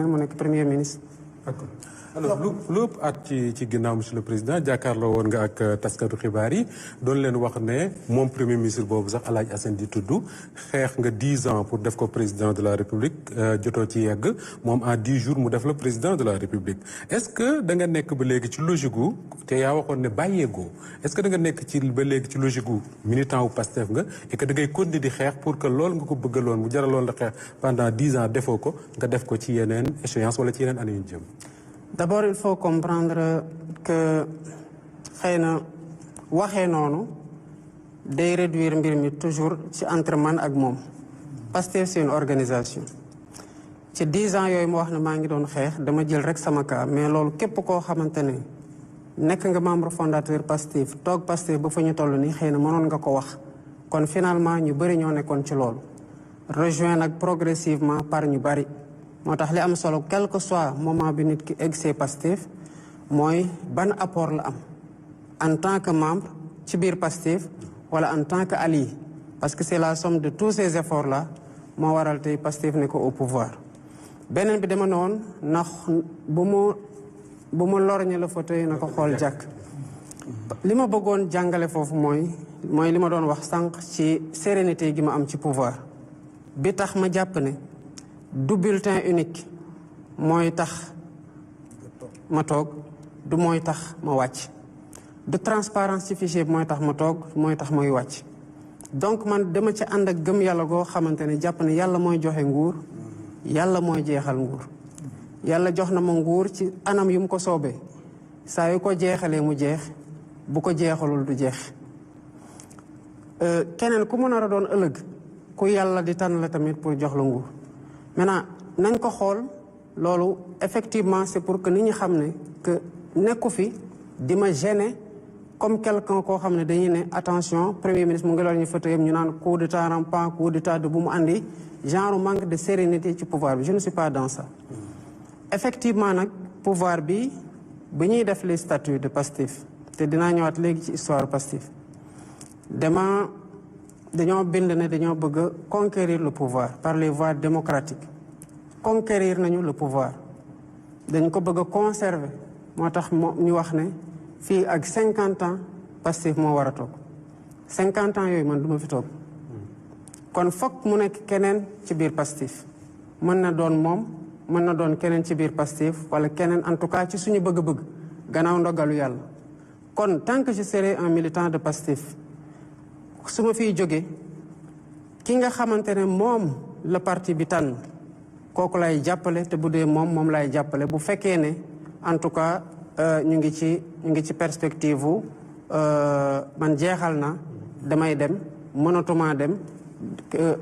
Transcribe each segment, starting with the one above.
mu nekk premier ministre. d'accord alors lu ëpp at ci ginnaaw monsieur le président jàkkaarloo woon nga ak taskatu xibaar yi doon leen wax ne moom premier ministre boobu sax El Hadj Assane di tudd xeex nga 10 ans pour def ko président de la république jotoo ci yegg moom en 10 jours mu def la président de la république est-ce que da nga nekk ba léegi ci logique gu te yaa waxoon ne bàyyeegoo est-ce que da nga nekk ci ba léegi ci logique gu militant wu Pastef nga et que da ngay continuer di xeex pour que loolu nga ko bëggaloon mu jaraloon la xeex pendant 10 ans defoo ko nga def ko ci yeneen échéance wala ci yeneen année yu jëm. D'abord, il faut comprendre que xëy na waxee noonu day réduire mbir mi toujours ci entre man ak moom. Pastef c'est une organisation. ci 10 ans yooyu mu wax ne maa ngi doon xeex dama jël rek sama cas mais loolu képp koo xamante ne nekk nga membre fondateur Pastef toog Pastef ba fa ñu toll nii xëy na mënoon nga ko wax. kon finalement ñu bëri ñoo nekkoon ci loolu. rejoint nag progressivement par ñu bëri. moo tax li am solo quel que soit moment bi nit ki egg see Pastef mooy ban apport la am en tant que membre ci biir Pastef wala en tant que allié parce que c'est la somme de tous ces efforts là moo waral tey Pastef ne ko au pouvoir. beneen bi dama noonu ndax bu mu lorñe la fauteuil na ko xool jàkk li ma bëggoon jàngale foofu mooy li ma doon wax sànq ci sérénité gi ma am ci pouvoir bi tax ma jàpp ne du bulletin unique mooy tax ma toog du mooy tax ma wàcc du transparence ci fichier bi mooy tax ma toog mooy tax mooy wàcc donc man dama ci ànd ak gëm yàlla goo xamante ne jàpp ne yàlla mooy joxe nguur yàlla mooy jeexal nguur yàlla jox na ma nguur ci anam yu mu ko soobee saa yu ko jeexalee mu jeex bu ko jeexalul du jeex keneen ku mu nar a doon ëllëg ku yàlla di tànn la tamit pour jox la nguur maintenant nañ ko xool loolu effectivement c'est pour que nit ñi xam ne que nekku fi di ma gêner comme quelqu'un koo xam ne dañuy ne attention premier ministre mu ngi loolu ñu fauteuil ñu naan coup d'état rampant coup d'état de bu mu andi genre manque de sérénité ci pouvoir bi je ne suis pas dans ça. effectivement nag pouvoir bi ñuy def les statuts de Pastef te dinaa ñëwaat léegi ci histoire Pastef dañoo bind ne dañoo bëgg a conquérir le pouvoir par les voies démocratiques conquérir nañu le pouvoir dañ ko bëgg a conserver moo tax ñu wax ne fii ak 50 ans Pastef moo war a toog 50 ans yooyu man du ma fi toog kon fokk mu nekk keneen ci biir Pastef mën na doon moom mën na doon keneen ci biir Pastef wala keneen en tout cas ci suñu bëgg-bëgg gannaaw ndogalu yàlla kon tant que je serai un militant de Pastef su ma fiy jóge ki nga xamante ne moom la parti bi tànn kooku lay jàppale te bu dee moom lay jàppale bu fekkee ne en tout cas ñu ngi ci perspective wu man jeexal na damay dem mënatuma dem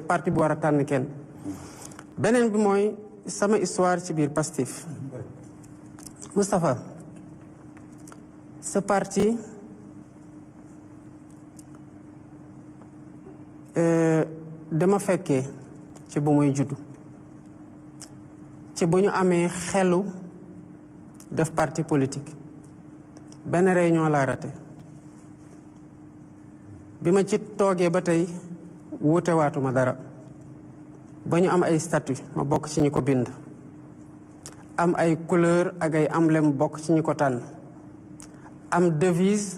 parti bu war a tànn kenn. beneen bi mooy sama histoire ci biir Pastef Moustapha ce parti dama fekkee ci bu muy juddu ci bu ñu amee xelu def parti politique benn réunion laa raté bi ma ci toogee ba tey wuute waatuma dara ba ñu am ay statut ma bokk ci ñi ko bind am ay couleur ak ay emblème bokk ci ñi ko tànn am devise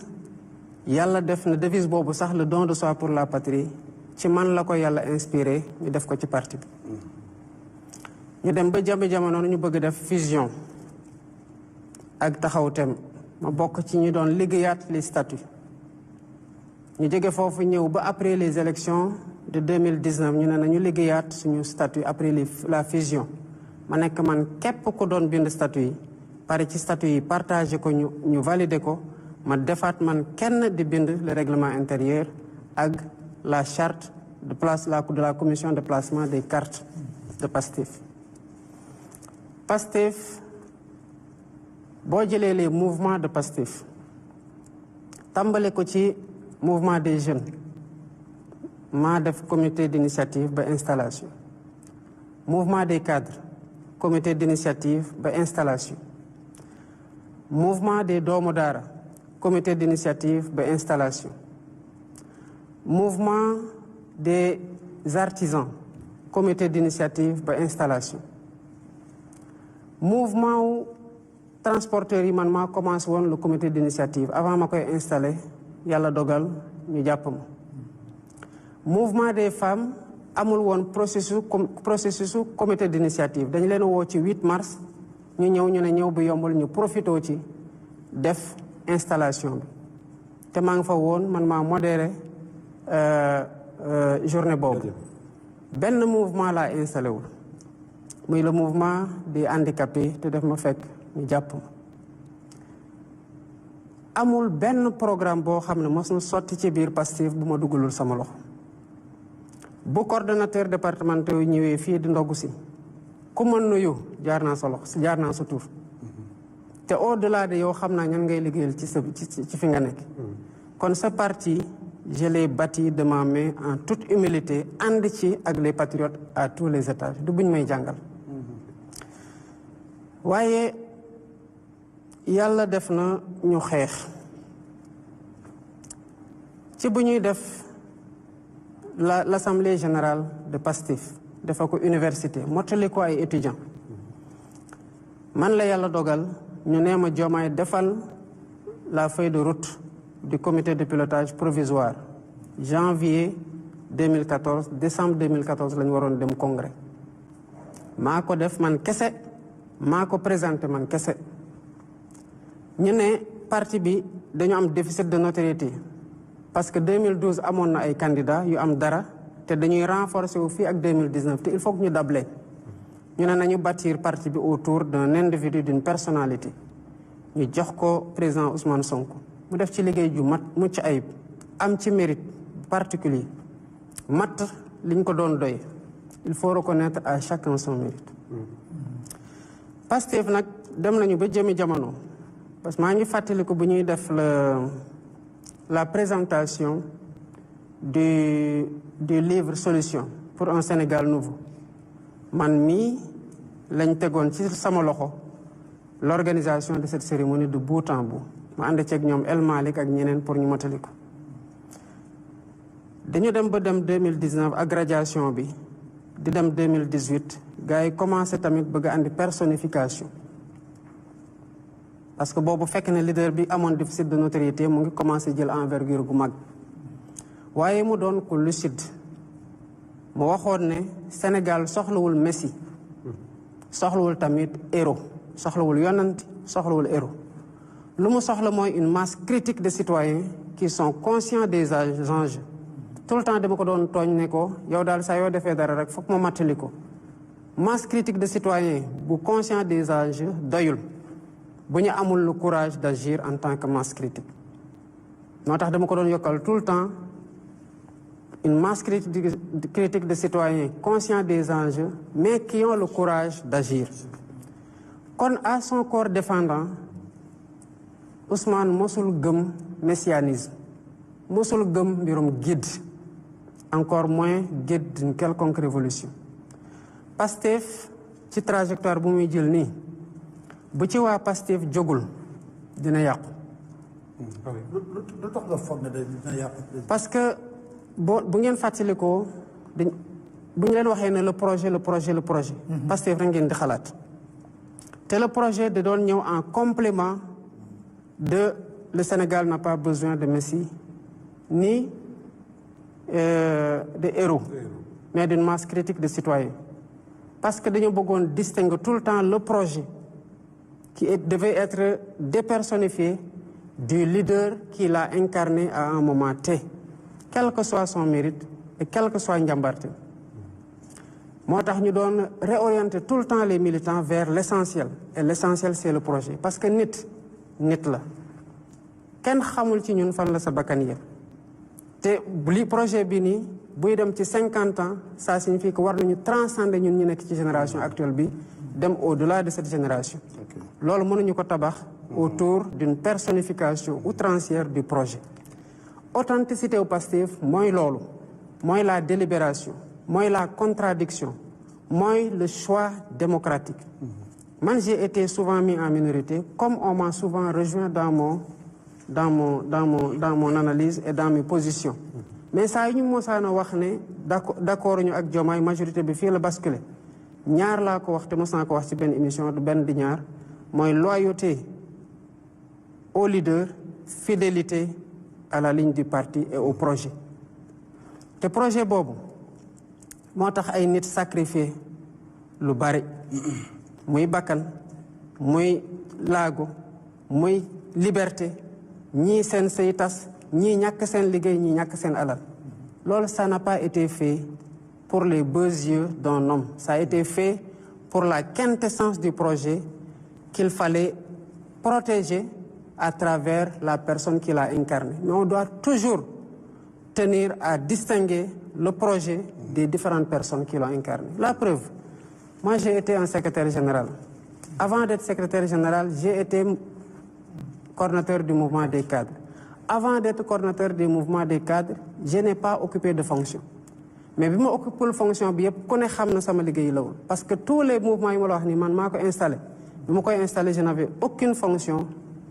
yàlla def na devise boobu sax le don de soi pour la patrie ci man la ko yàlla inspiré ñu def ko ci parti bi ñu dem ba jamono ñu bëgg def fusion ak taxaw tem ma bokk ci ñu doon liggéeyaat les statuts ñu jóge foofu ñëw ba après les élections de 2019 ñu ne nañu liggéeyaat suñu statut après la fusion ma nekk man képp ku doon bind statut yi pare ci statut yi partagé ko ñu validé ko ma defaat man kenn di bind le règlement intérieur ak la charte de la commission de placement des cartes de Pastef. Pastef boo jëlee les mouvements de Pastef tàmbale ko ci mouvement des jeunes maa def comité d'initiative ba installation mouvement des cadres comité d'initiative ba installation mouvement des doomu daara comité d'initiative ba installation mouvement des artisans comité d'initiative ba installation mouvement wu transporteurs yi man maa commencé woon le comité d'initiative avant ma koy installé yàlla dogal ñu jàpp ma mouvement des femmes amul woon processus comité d'initiative dañu leen woo ci 8 mars ñu ñëw ñu ne ñëw bi yombul ñu profitoo ci def installation bi te maa ngi fa woon man maa modéré journée boobu benn mouvement laa installé wul muy le mouvement des handicapés te def ma fekk ñu jàpp ma amul benn programme boo xam ne mos na sotti ci biir Pastef bu ma dugalul sama loxo bu coordonnateur départemental yu ñëwee fii di ndogu si ku ma nuyu jaar naa sa loxo jaar naa sa tur te au delà de yow xam naa ñan ngay liggéeyal ci fi nga nekk kon sa parti je l'ai bâti de ma main en toute humilité ànd ci ak les patriotes à tous les étages du buñ may jàngal waaye yàlla def na ñu xeex ci bu ñuy def l'assemblée générale de Pastef dafa ko université mottali ko ay étudiants man la yàlla dogal ñu nee ma Diomaye defal la feuille de route du comité de pilotage provisoire janvier 2014 décembre 2014 la ñu waroon dem congrès maa ko def man kese maa ko présenté man kese ñu ne parti bi dañu am déficit de notoriété parce que 2012 amoon na ay candidats yu am dara te dañuy renforcer wu fii ak 2019 te il faut que ñu dable ñu ne nañu bâtir parti bi autour d'un individu d'une personnalité ñu jox ko président Ousmane Sonko mu def ci liggéey ju mat mucc ayib am ci mérite particulier mat liñ ko doon doy il faut reconnaître à chacun son mérite Pastef nag dem nañu ba jëmi jamono parce que maa ngi fàttaliku bu ñuy def la présentation du livre Solution pour un Sénégal nouveau man mii lañ tegoon ci sama loxo l'organisation de cette cérémonie de bout en bout ma ànd ceeg ñoom El Malick ak ñeneen pour ñu motali ko dañu dem ba dem 2019 ak radiation bi di dem 2018 gars yi commencé tamit bëgg a andi personnification parce que boobu fekk na leader bi amoon déficit de notoriété mu ngi commencé jël envergure gu mag waaye mu doon ko lucide mu waxoon ne Sénégal soxlawul Messi soxlawul tamit héros soxlawul yonant soxlawul héros lu mu soxla mooy une masse critique de citoyens qui sont conscients des enjeux tout le temps dama ko doon tooñ ne ko yow daal saa yoo defee dara rek foog ma mattali ko masse critique de citoyens bu conscient des enjeux doyul bu ñu amul le courage d'agir en tant que masse critique moo tax dama ko doon yokkal tout le temps une masse critique de citoyens conscients des enjeux mais qui ont le courage d'agir kon à son corps défendant Ousmane mosul gëm messianisme mosul gëm mbirum guide encore moins guide d'une quelconque révolution Pastef ci trajectoire bu muy jël nii bu ci waa Pastef jógul dina yàqu lu tax nga foog ne dina yàqu parce que bu ngeen fàttalikoo bu ñu leen waxee ne le projet Pastef rek ngeen di xalaat te le projet da doon ñëw en complément de le Sénégal n'a pas besoin de Messi ni de héros mais d'une masse critique de citoyens parce que dañu bëggoon distinguer tout le temps le projet qui devait être dépersonnifié du leader qui l'a incarné à un moment T quel que soit son mérite et quel que soit njàmbarte moo tax ñu doon réorienter tout le temps les militants vers l'essentiel et l'essentiel c'est le projet parce que nit la kenn xamul ci ñun fan la sa bakkan yem te li projet bi nii buy dem ci 50 ans ça signifie que war nañu transcender ñun ñu nekk ci génération actuelle bi dem au-delà de cette génération loolu mënuñu ko tabax autour d'une personnification outrancière du projet authenticité au Pastef mooy loolu mooy la délibération mooy la contradiction mooy le choix démocratique man j'ai été souvent mis en minorité comme on m'a souvent rejoint dans mon analyse et dans mes positions mais saa yu ñu mosaana wax ne d'accord ñu ak Diomaye majorité bi fii la basculer ñaar laa ko wax te mos naa ko wax ci benn émission du benn di ñaar mooy loyauté au leader, fidélité à la ligne du parti et au projet. te projet boobu moo tax ay nit sacrifié lu bari muy bakkan muy laago muy liberté ñii seen sëy tas ñii ñàkk seen liggéey ñii ñàkk seen alal loolu ça n'a pas été fait pour les beaux yeux d'un homme. Ça a été fait pour la quintessence du projet qu'il fallait protéger à travers la personne qui l'a incarné. Mais on doit toujours tenir à distinguer le projet des différentes personnes qui l'ont incarné. La preuve, moi j'ai été un secrétaire général. Avant d'être secrétaire général, j'ai été coordonnateur du mouvement des cadres. Avant d'être coordonnateur du mouvement des cadres, je n'ai pas occupé de fonction. Mais bi ma occupé fonction bi yëpp ku ne xam na sama liggéey la woon parce que tous les mouvements yi ma la wax ni man maa ko installé bi ma koy installé je n'avais aucune fonction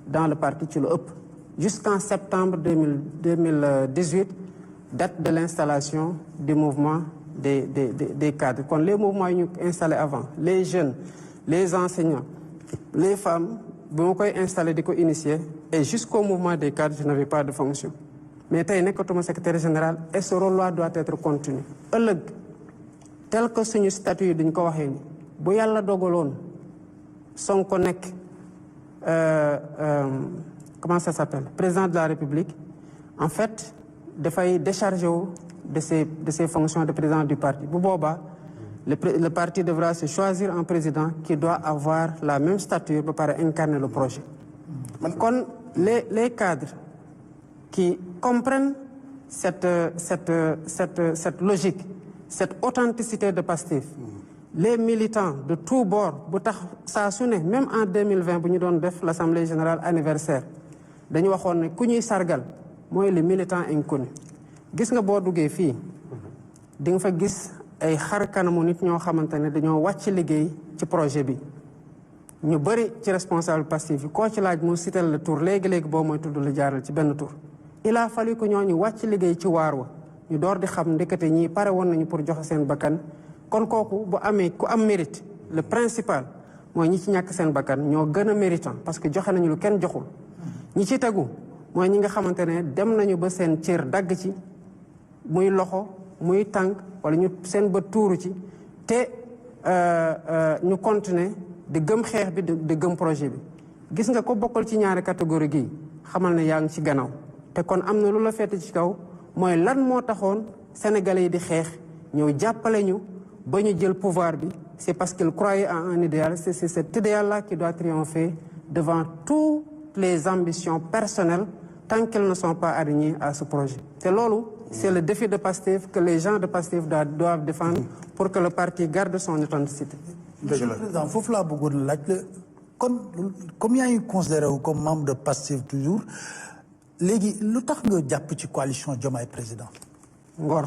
dans le parti ci lu ëpp jusqu'en septembre 2018 date de l'installation du mouvement des cadres kon les mouvements yi ñu installé avant les jeunes les enseignants les femmes bi ma koy installé di ko initier et jusqu'au mouvement des cadres je n'avais pas de fonction. Mais tey nekkatuma secrétaire général et ce rôle-là doit être continu ëllëg tel que suñu statut yi duñ ko waxee ni bu yàlla dogaloon Sonko nekk comment ça s'appelle président de la République en fait dafay décharger wu de ses fonctions de président du parti bu boobaa le parti devra se choisir un président qui doit avoir la même stature ba pare incarner le projet kon les cadres qui comprennent cette logique, cette authenticité de Pastef. Les militants de tous bords, ça a sonné, même en 2020, bu ñu doon def l'Assemblée générale anniversaire, dañu waxoon ne ku ñuy sargal mooy les militants inconnus. Gis nga boo duggee fii di nga fa gis ay xar kanamu nit ñoo xamante ne dañoo wàcc liggéey ci projet bi. ñu bëri ci responsable Pastef yi koo ci laaj mu sital la tur léegi-léegi boo mooy tudd la jaaral ci benn tur. Il a fallu que ñooñu wàcc liggéey ci waar wa ñu door di xam ndekete ñii pare woon nañu pour joxe seen bakkan kon kooku bu amee ku am mérite le principal mooy ñi ci ñàkk seen bakkan ñoo gën a méritant parce que joxe nañu lu kenn joxul ñi ci tegu mooy ñi nga xamante ne dem nañu ba seen cër dagg ci muy loxo muy tànk wala ñu seen bët tuuru ci te ñu continuer di gëm xeex bi di gëm projet bi gis nga ko bokkal ci ñaari catégorie gi xamal ne yaa ngi ci gannaaw te kon am na lu la fete ci kaw mooy lan moo taxoon sénégalais yi di xeex ñëw jàppale ñu ba ñu jël pouvoir bi c'est parce qu'ils croyaient en un idéal c'est cet idéal-là qui doit triompher devant toutes les ambitions personnelles tant qu'elles ne sont pas alignées à ce projet te loolu c'est le défi de Pastef que les gens de Pastef doivent défendre pour que le parti garde son authenticité. Monsieur le Président foofu laa bëggoon laaj la kon comme yaa ngi considéré wu comme membre de Pastef toujours léegi lu tax nga jàpp ci coalition Diomaye président. Ngor